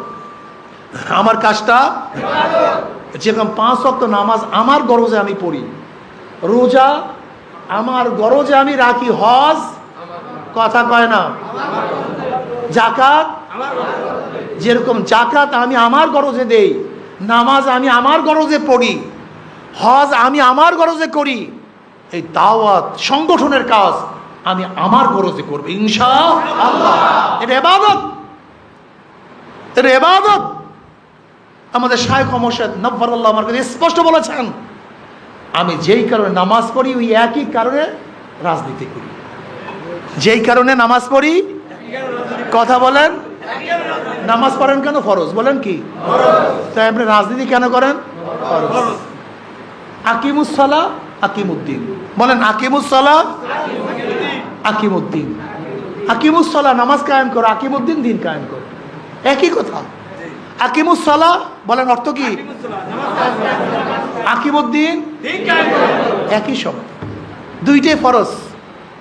আমার কাজটা যেরকম 5 ওয়াক্ত নামাজ আমার গরজে আমি পড়ি, রোজা আমার গরজে আমি রাখি, হজ কথা কয় না, যাকাত যেরকম যাকাত আমি আমার গরজে দেই, নামাজ আমি আমার গরজে পড়ি, হজ আমি আমার গরজে করি, এই দাওয়াত সংগঠনের কাজ আমি আমার গরজে করব ইনশাআল্লাহ। এটা ইবাদত, এটা ইবাদত। আমাদের শায়খ মুর্শিদ নব্বরুল্লাহ আমার কাছে স্পষ্ট বলেছেন, আমি যেই কারণে নামাজ পড়ি ওই একই কারণে রাজনীতি করি। যেই কারণে নামাজ পড়ি, কথা বলেন, নামাজ পড়েন কেন? ফরজ। বলেন কি? তাই আপনি রাজনীতি কেন করেন? ফরজ। আকিমুস সালাহ আকিমুদ্দিন, বলেন আকিমুস সালাহ আকিমুদ্দিন। আকিমুস সালাহ নামাজ কায়েম করো, আকিমুদ্দিন দিন কায়েম করো, একই কথা। আকিমুস সালাহ বলেন অর্থ কি? আকিমুদ্দিন একই শব্দ, দুইটাই ফরজ,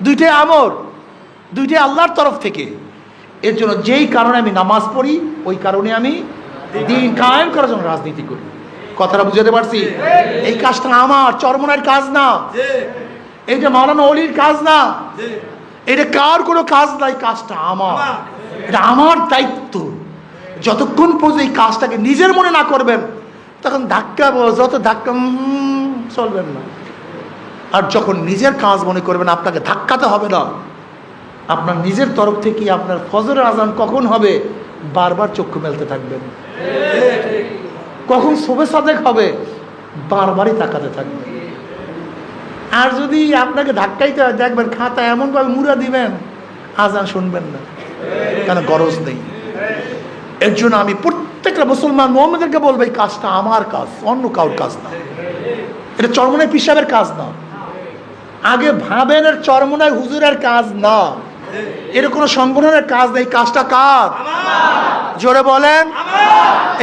দুইটাই আমর, দুইটাই আল্লাহর তরফ থেকে। এর জন্য যেই কারণে আমি নামাজ পড়ি ওই কারণে আমি দিন কায়েম করার জন্য রাজনীতি করি। কথাটা বুঝাতে পারছি? এই কাজটা আমার, চরমনার কাজ না, এইটা মাওলানা ওলির কাজ না, এটা কার কোনো কাজ নাই, কাজটা আমার, এটা আমার দায়িত্ব। যতক্ষণ পর্যন্ত এই কাজটাকে নিজের মনে না করবেন, তখন ধাক্কা, যত ধাক্কা চলবেন না। আর যখন নিজের কাজ মনে করবেন, আপনাকে ধাক্কাতে হবে না, আপনার নিজের তরফ থেকে আপনার ফজরের আজান কখন হবে বারবার চক্ষু মেলতে থাকবেন, কখন শোবে সাদেক হবে বারবারই তাকাতে থাকবেন। আর যদি আপনাকে ধাক্কাইতে হয়, দেখবেন খাতা এমনভাবে মুড়া দিবেন আজান শুনবেন না, কেন? গরজ নেই। এর জন্য আমি প্রত্যেকটা মুসলমান মুমিনদেরকে বলবো, এই কাজটা আমার কাজ, অন্য কারোর কাজ না, এটা চরমনাই পীর সাহেবের কাজ না। আগে ভাবেন এর চরমনাই হুজুরের কাজ না, এর কোনো সংগঠনের কাজ নেই, কাজটা কার? জোরে বলেন,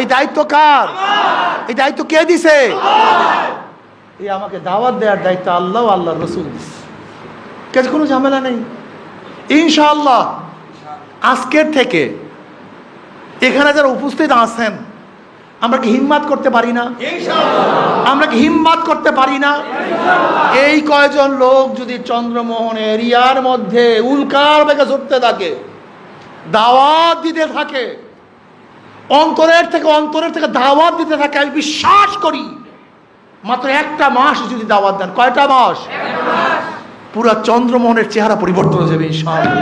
এই দায়িত্ব কার? এই দায়িত্ব কে দিছে? এই আমাকে দাওয়াত দেওয়ার দায়িত্ব আল্লাহ, আল্লাহ রসুল দিছে, কে কোনো ঝামেলা নেই ইনশাআল্লাহ। আজকের থেকে এখানে যারা উপস্থিত আছেন, আমরা কি হিম্মত করতে পারি না? আমরা কি হিম্মত করতে পারি না? এই কয়জন লোক যদি চন্দ্রমোহন এরিয়ার মধ্যে উল্কার বেগে ছুটতে থাকে, দাওয়াত দিতে থাকে, অন্তরের থেকে দাওয়াত দিতে থাকে, আমি বিশ্বাস করি মাত্র একটা মাস যদি দাওয়াত দেন, কয়টা মাস? পুরা চন্দ্রমোহনের চেহারা পরিবর্তন হয়ে যাবে ইনশাআল্লাহ।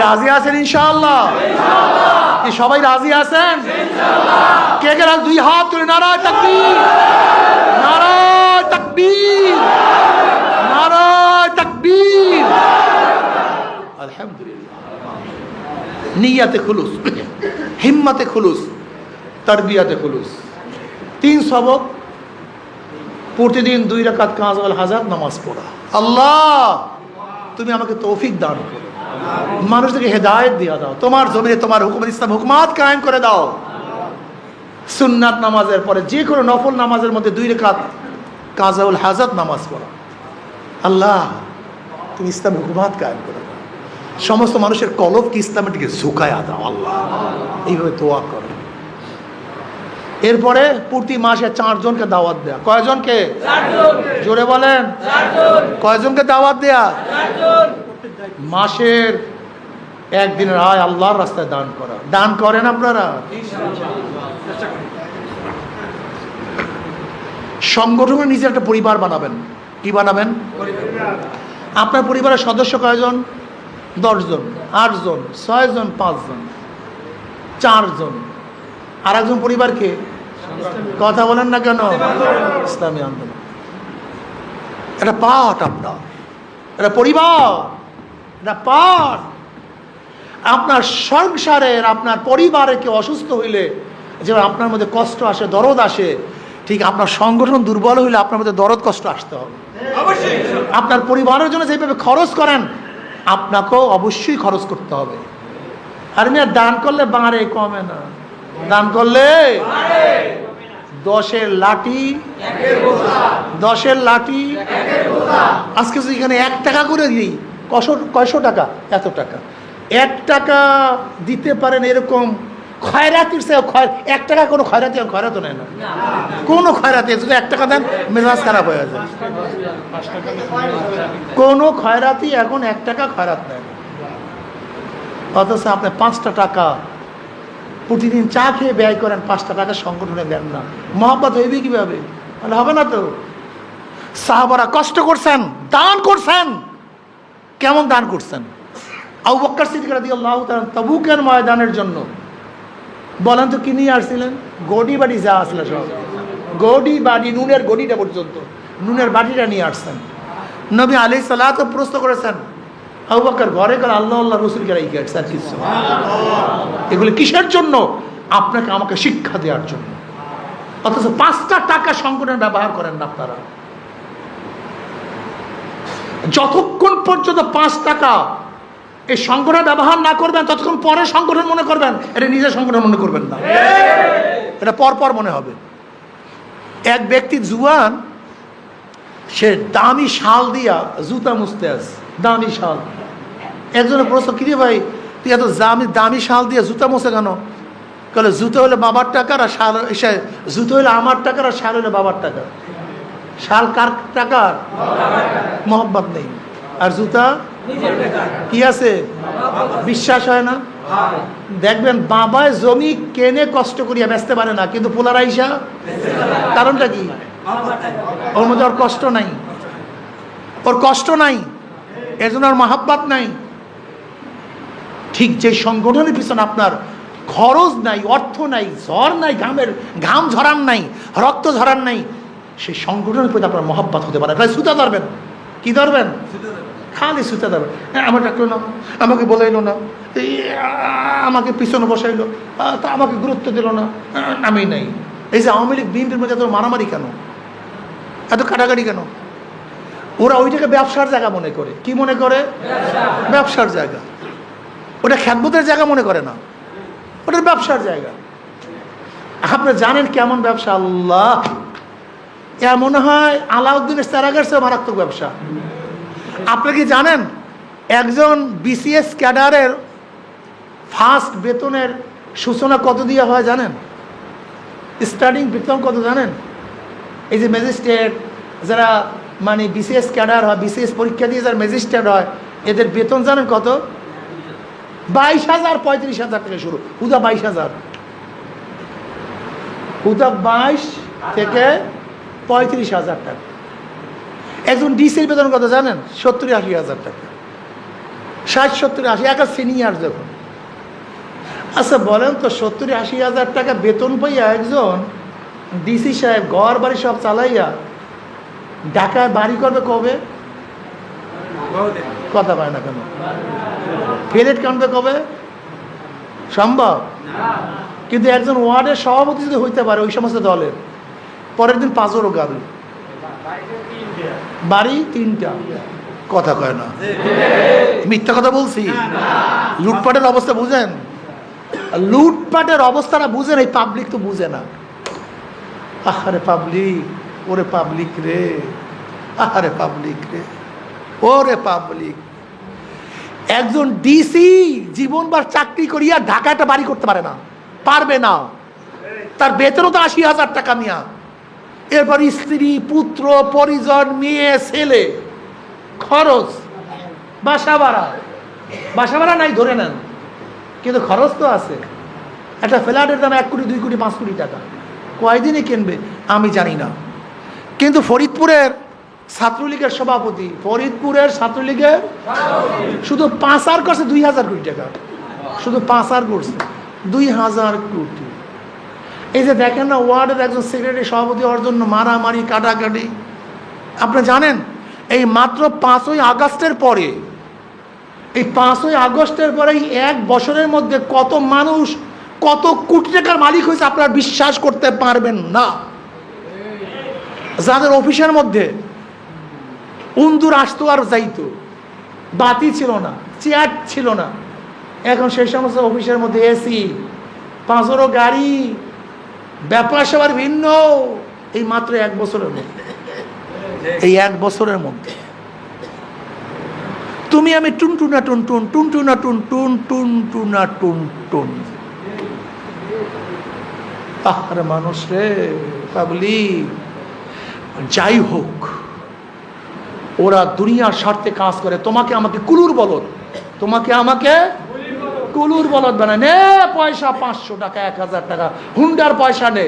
রাজি আছেন ইনশাআল্লাহ? কি সবাই রাজি আছেন? কে কে দুই হাত তুলে নারায়ে তাকবীর, নারায়ে তাকবীর, নারায়ে তাকবীর। আলহামদুলিল্লাহ। নিয়াতে খুলুস, হিম্মতে খুলুস, তারবিয়াতে খুলুস। 3 সবক, প্রতিদিন 2 রাকাত কাজাল হাজাত নামাজ পড়া। আল্লাহ তুমি আমাকে তৌফিক দান করো, মানুষদেরকে হেদায়েত দিয়া দাও, তোমার জমিনে তোমার হুকুম ইসলাম হুকুমাত কায়েম করে দাও। সুন্নাত নামাজের পরে যে কোনো নফল নামাজের মধ্যে 2 রাকাত কাজাউল হাজাত নামাজ পড়া। আল্লাহ তুমি ইসলাম হুকুমাত কায়েম করে দাও, সমস্ত মানুষের কলবকে ইসলামের দিকে ঝুঁকায়া দাও। আল্লাহ এইভাবে দোয়া করো। এরপরে প্রতি মাসে 4 জনকে দাওয়াত দেয়া। কয়জনকে? জোরে বলেন। কয়জনকে দাওয়াত দেয়া? মাসের একদিনের আয় আল্লাহর রাস্তায় দান করা। দান করেন আপনারা? সংগঠনে নিজের একটা পরিবার বানাবেন। কি বানাবেন? আপনার পরিবারের সদস্য কয়জন? 10 জন, 8 জন, 6 জন, 5 জন, 4 জন। আর একজন পরিবারকে কথা বলেন না কেন? ইসলামী আন্দোলন এটা পাঠ, আপনার এটা পরিবার, এটা পাঠ। আপনার সংসারের, আপনার পরিবারে কেউ অসুস্থ হইলে যেমন আপনার মধ্যে কষ্ট আসে, দরদ আসে, ঠিক আপনার সংগঠন দুর্বল হইলে আপনার মধ্যে দরদ কষ্ট আসতে হবে। আপনার পরিবারের জন্য যেভাবে খরচ করেন আপনাকেও অবশ্যই খরচ করতে হবে। আর মিয়া দান করলে বাড়ে, কমে না। দান করলে 10-এর লাঠি 10-এর লাঠি। আজকে যদি এখানে 1 টাকা করে দিই, কয়শো টাকা? এত টাকা। 1 টাকা দিতে পারেন এরকম খয়রাতির চেয়ে 1 টাকা কোনো খয়রাতি নেয় না, কোনো খয়রাতি। যদি 1 টাকা দেন মেজাজ খারাপ হয়ে যায়। কোনো খয়রাতি এখন 1 টাকা খয়রাত নেয় না। অথচ আপনি 5টা টাকা প্রতিদিন চা খেয়ে ব্যয় করেন, 5টা টাকা সংগঠনে দেন না, মহব্বত হইবে কিভাবে? মানে হবে না তো। সাহাবারা কষ্ট করছেন, দান করছেন। কেমন দান করছেন? আবু বকর সিদ্দিক রাদিয়াল্লাহু তাআলা তাবুকের ময়দানের জন্য বলেন তো কি নিয়ে আসছিলেন? গডি বাড়ি যা আসলে সব, গডি বাড়ি, নুনের গডিটা পর্যন্ত, নুনের বাটিটা নিয়ে আসছেন। নবী আলাইহিস সালাতু প্রশ্ন করেছেন, আবু বকর ঘরে গেলে আল্লাহ আল্লাহ রসুলকে রেখে আসছে, আর কিছু। এগুলো কিসের জন্য? আপনাকে আমাকে শিক্ষা দেওয়ার জন্য। অথচ 5টা টাকা সংগঠন ব্যবহার করেন না আপনারা। যতক্ষণ পর্যন্ত 5 টাকা এই সংগঠন ব্যবহার না করবেন ততক্ষণ পরে সংগঠন মনে করবেন, এটা নিজের সংগঠন মনে করবেন না, এটা পরপর মনে হবে। এক ব্যক্তি জুয়ান, সে দামি শাল দিয়া জুতা মুছতে আছে, দামি শাল। একজনের প্রশ্ন, কি রে ভাই তুই এত দামি শাল দিয়ে জুতা মোছে কেন? বলে জুতো হলে বাবার টাকার, আর শাল, জুতো হলে আমার টাকার, আর শাল হলে বাবার টাকার। শাল কার টাকার? মহব্বত নেই। আর জুতা কি আছে? বিশ্বাস হয় না। দেখবেন বাবায় জমি কেনে কষ্ট করিয়া বেচতে পারে না, কিন্তু পোলার আইসা। কারণটা কি? ওর মধ্যে ওর কষ্ট নাই, ওর কষ্ট নাই, এর জন্য ওর মহব্বত নাই। ঠিক যে সংগঠনের পিছনে আপনার খরচ নাই, অর্থ নাই, ঝড় নাই, ঘাম ঝরান নাই, রক্ত ঝরান নাই, সেই সংগঠনের প্রতি আপনার মহব্বত হতে পারে। তাই সুতা ধরবেন। কি ধরবেন? খালি সুতা ধরবেন। আমার ডাকলো না, আমাকে বলাইলো না, আমাকে পিছনে বসাইলো, তা আমাকে গুরুত্ব দিল না, আমি নাই। এই যে আওয়ামী লীগ বিএনপির মধ্যে এত মারামারি কেন, এত কাটাকাটি কেন? ওরা ওইটাকে ব্যবসার জায়গা মনে করে। কি মনে করে? ব্যবসার জায়গা। ওটা খ্যাতবোধের জায়গা মনে করে না, ওটা ব্যবসার জায়গা। আপনি জানেন কেমন ব্যবসা? আল্লাহ, এর মনে হয় আলাউদ্দিনের চারাগার চেয়ে মারাত্মক ব্যবসা। আপনি কি জানেন একজন বিসিএস ক্যাডারের ফার্স্ট বেতনের সূচনা কত দিয়ে হয় জানেন? স্টার্টিং বেতন কত জানেন? এই যে ম্যাজিস্ট্রেট যারা মানে বিসিএস ক্যাডার হয়, বিসিএস পরীক্ষা দিয়ে যারা ম্যাজিস্ট্রেট হয়, এদের বেতন জানেন কত? 22,000 35,000 থেকে শুরু। হুদা 22,000, হুদা 22 থেকে 35,000 টাকা। একজন ডিসির বেতন কত জানেন? 70-80,000 টাকা, 60-70-80, একা সিনিয়র যখন। আচ্ছা বলেন তো, 70-80,000 টাকা বেতন পাইয়া একজন ডিসি সাহেব ঘর বাড়ি সব চালাইয়া ঢাকায় বাড়ি করবে কবে? কথা পায় না কেন? ফ্ল্যাট কাটবে কবে? সম্ভব? কিন্তু একজন ওয়ার্ডের সভাপতি যদি হইতে পারে ওই সমস্ত দলের, পরের দিন 5 গাড়ি, বাড়ি 3টা। কথা কয় না, মিথ্যা কথা বলছি? লুটপাটের অবস্থা বুঝেন? লুটপাটের অবস্থাটা বুঝেন, এই পাবলিক তো বুঝে না। আহারে পাবলিক, ওরে পাবলিক রে, আহারে পাবলিক রে, ওরে পাবলিক। একজন ডিসি জীবনবার চাকরি করিয়া ঢাকাটা বাড়ি করতে পারে না, পারবে না। তার বেতনও তো ৮০,০০০ টাকা মিয়া। এরপর স্ত্রী, পুত্র, পরিজন, মেয়ে, ছেলে, খরচ, বাসা ভাড়া নাই ধরে নেন, কিন্তু খরচ তো আছে। একটা ফ্ল্যাটের দাম ১ কোটি, ২ কোটি, ৫ কোটি টাকা। কয়দিনে কিনবে আমি জানি না। কিন্তু ফরিদপুরের ছাত্রলীগের সভাপতি, ফরিদপুরের ছাত্রলীগের শুধু পাচার করছে ২,০০০ কোটি টাকা, শুধু পাচার করছে ২,০০০ কোটি। এই যে দেখেন না, ওয়ার্ডের একজন সেক্রেটারি সভাপতি হওয়ার জন্য মারামারি, কাটাকাটি। আপনি জানেন এই মাত্র ৫ই আগস্টের পরে, এই ৫ই আগস্টের পরে এই ১ বছরের মধ্যে কত মানুষ কত কোটি টাকার মালিক হয়েছে আপনারা বিশ্বাস করতে পারবেন না। যাদের অফিসের মধ্যে উন্দুর আসতো আর যাইতো, বাতি ছিল না, চেয়ার ছিল না, এখন সেই সমস্ত অফিসের মধ্যে এসি, ৫ গাড়ি, ব্যাপার সেবার ভিন্ন। এই মাত্র ১ বছরের মধ্যে, এই ১ বছরের মধ্যে তুমি আমি টুনটুনা টুনটুন, টুনটুনা টুনটুন, টুনটুনা টুনটুন। আরে মানুষ রে, পাবলিক। যাই হোক, ওরা দুনিয়ার স্বার্থে কাজ করে। তোমাকে আমাকে কুলুর বলদ, তোমাকে আমাকে কুলুর বলদ বানায় নে। পয়সা ৫০০ টাকা, ১,০০০ টাকা, হুন্ডার পয়সা নে।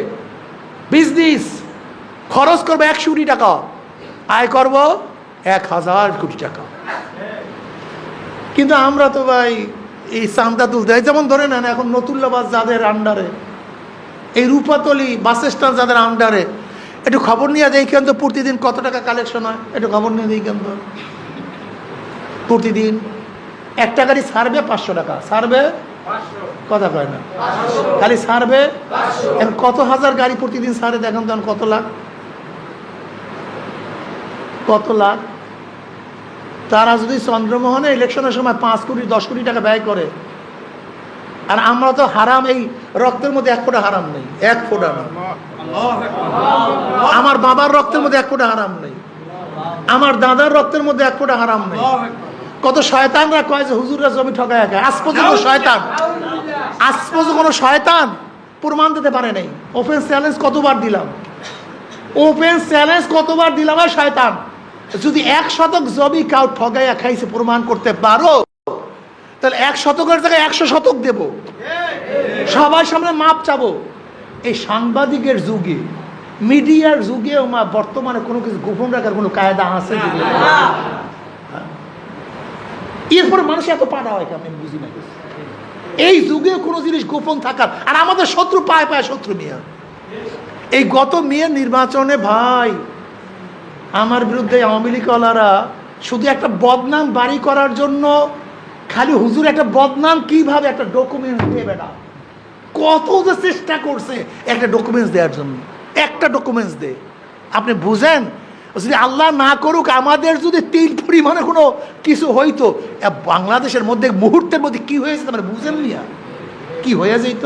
বিজনেস খরচ করবো ১০০ কোটি টাকা, আয় করব ১,০০০ কোটি টাকা। কিন্তু আমরা তো ভাই এই চান্দা তুলতে, যেমন ধরে নেন এখন নতুল্লাবাদ যাদের আন্ডারে, এই রূপাতলি বাস স্ট্যান্ড যাদের আন্ডারে, একটু খবর নিয়ে দেখেন তো প্রতিদিন কত টাকা কালেকশন হয়। একটু খবর নিয়ে দেখেন তো, প্রতিদিন একটা গাড়ি সার্ভে ৫০০ টাকা, সার্ভে কথা কয় না, খালি সার্ভে। এখন কত হাজার গাড়ি প্রতিদিন সার্ভে দেখেন তখন কত লাখ, কত লাখ। তারা যদি চন্দ্রমোহনে ইলেকশনের সময় ৫ কোটি ১০ কোটি টাকা ব্যয় করে, আর আমরা তো হারাম, এই রক্তের মধ্যে ১ ফোঁটা হারাম নেই, ১ ফোঁটা না। আমার বাবার রক্তের মধ্যে ১ ফোঁটা হারাম নেই, আমার দাদার রক্তের মধ্যে 1 ফোঁটা হারাম নেই। কত শয়তানরা কয় যে হুজুররা জমি ঠকায় খায়। আজ পর্যন্ত শয়তান, আজ পর্যন্ত কোনো শয়তান প্রমাণ দিতে পারে নাই। ওপেন চ্যালেঞ্জ কতবার দিলাম, ওপেন চ্যালেঞ্জ কতবার দিলাম। আর শয়তান যদি ১ শতক জমি কাউ ঠকাইয়া খাইছে প্রমাণ করতে পারো, তাহলে ১ শতকের জায়গায় ১০০ শতক দেব, সবার সামনে মাপ চাবো। এই সাংবাদিকের যুগে, মিডিয়ার যুগে বর্তমানে কোনো কিছু গোপন রাখার কোনো কায়দা আছে? এরপরে মানুষ এত পাড়া হয় কেন আমি বুঝি না। এই যুগে কোনো জিনিস গোপন থাকার, আর আমাদের শত্রু পায় পায় শত্রু মিয়া। এই গত মেয়ের নির্বাচনে ভাই আমার বিরুদ্ধে আওয়ামী লীগওয়ালারা শুধু একটা বদনাম বাড়ি করার জন্য, খালি হুজুর একটা বদনাম কিভাবে একটা ডকুমেন্টস দেবে না, কত যে চেষ্টা করছে একটা ডকুমেন্টস দেওয়ার জন্য। একটা ডকুমেন্টস দে, আপনি বুঝেন? যদি আল্লাহ না করুক আমাদের যদি ৩ পরিমাণে কোনো কিছু হইতো, বাংলাদেশের মধ্যে মুহূর্তের মধ্যে কি হয়েছে মানে বুঝেন নিয়া, কি হয়ে যেত।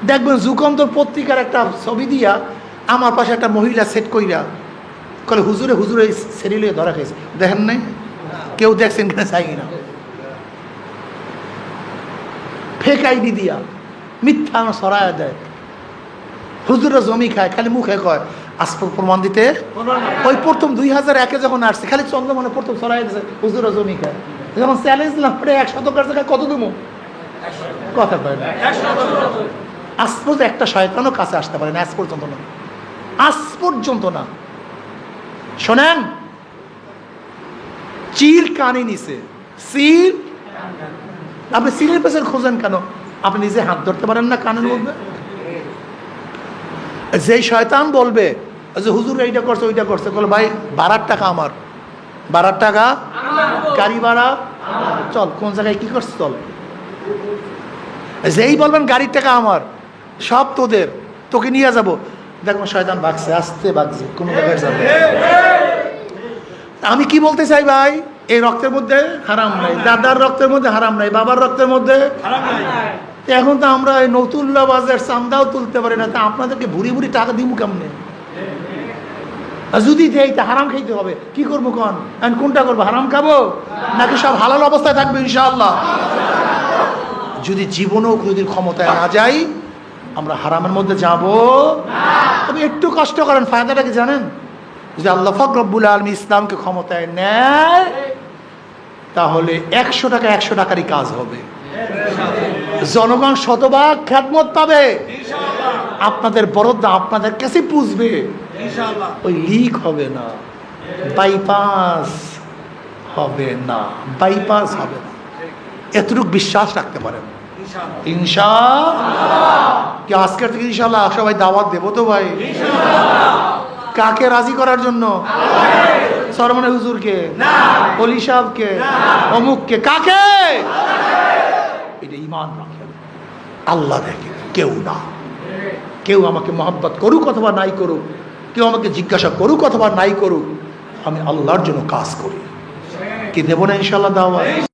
দেখবেন যুগান্তর পত্রিকার একটা ছবি দিয়া আমার পাশে একটা মহিলা সেট কইরা কলে হুজুরে হুজুরে সেরিলে ধরা খাইছে। দেখেন নাই? কেউ দেখছেন কিনা চাই না। ফেক আইডি দিয়া মিথ্যা সরাইয়া দেয়, হুজুরা জমি খায়, খালি মুখে কয় আসপর প্রমাণ দিতে। ওই প্রথম 2001-এ যখন আসছে খালি চন্দ্রমনে প্রথম সরাই দিয়েছে হুজুরা জমি খায়। যখন চ্যালেঞ্জ দিলাম ১ শতকের জায়গায় কত দেবো, কথা কয় না। আজ পর্যন্ত একটা শয়তানও কাছে আসতে পারে না, আজ পর্যন্ত না, আজ পর্যন্ত না। শোনেন, চিল কানে নিছে, সিল। আপনি সিলের পেছনে খোঁজেন কেন? আপনি নিজে হাত ধরতে পারেন না কানের মধ্যে? যেই শয়তান বলবে যে হুজুর এইটা করছে ওইটা করছে, বলে ভাই ভাড়ার টাকা আমার, ভাড়ার টাকা, গাড়ি ভাড়া, চল কোন জায়গায় কি করছে চল। যেই বলবেন গাড়ির টাকা আমার, সব তোদের, তোকে নিয়ে যাবো, দেখো শয়তান ভাগছে, আসতে ভাগছে, কোনো জায়গায় যাবে। আমি কি বলতে চাই ভাই, এই রক্তের মধ্যে হারাম নাই, দাদার রক্তের মধ্যে হারাম নাই, বাবার রক্তের মধ্যে হারাম নাই। এখন তো আমরা এই নতুল্লা বাজার চান্দাও তুলতে পারি না, তা আপনাদেরকে ভুরি ভুরি টাকা দিব কেমনে? যদি দেই তা হারাম খাইতে হবে, কি করবো কন? আমি কোনটা করবো, হারাম খাবো নাকি সব হালাল অবস্থায় থাকবে ইনশাআল্লাহ? যদি জীবনেও কোনোদিন ক্ষমতায় না যাই, আমরা হারামের মধ্যে যাব তবে একটু কষ্ট করেন, ফায়দাটা কি জানেন? যদি আল্লাহ পাক রব্বুল আলামিন ইসলামকে ক্ষমতায় নেয় তাহলে 100 টাকা 100 টাকারই কাজ হবে, জনগণ শতভাগ খেদমত পাবে, আপনাদের বরদ্দা আপনাদের কাছে পুষবে, ওই লিক হবে না, বাইপাস হবে না, বাইপাস হবে না। এতটুকু বিশ্বাস রাখতে পারেন ইনশাআল্লাহ। কি আজকের থেকে ইনশাআল্লাহ সবাই দাওয়াত দেবো তো ভাই? কাকে রাজি করার জন্য? সরমনে হুজুরকে, অলি সাহেবকে, অমুককে, কাকে? এটা ঈমান রাখেন, আল্লাহ দেখে, কেউ না। কেউ আমাকে মহব্বত করুক অথবা নাই করুক, কেউ আমাকে জিজ্ঞাসা করুক অথবা নাই করুক, আমি আল্লাহর জন্য কাজ করি। কি দেবো না ইনশাআল্লাহ দাওয়াত?